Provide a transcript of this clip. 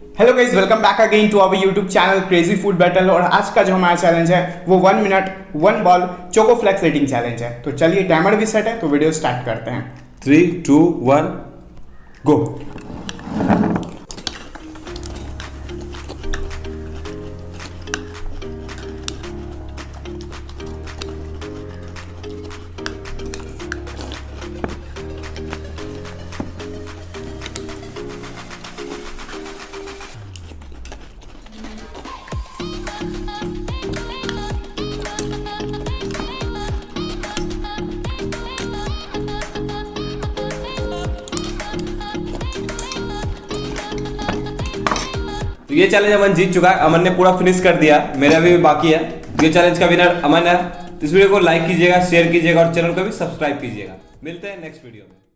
Hello guys, welcome back again to our YouTube channel crazy food battle. और आज का जो हमारा चैलेंज है वो 1 minute 1 ball choco flakes eating challenge है। तो चलिए, टाइमर भी सेट है तो वीडियो स्टार्ट करते हैं। 3, 2, 1 गो। तो ये चैलेंज अमन जीत चुका है। अमन ने पूरा फिनिश कर दिया, मेरा भी बाकी है। ये चैलेंज का विनर अमन है। इस वीडियो को लाइक कीजिएगा, शेयर कीजिएगा और चैनल को भी सब्सक्राइब कीजिएगा। मिलते हैं नेक्स्ट वीडियो में।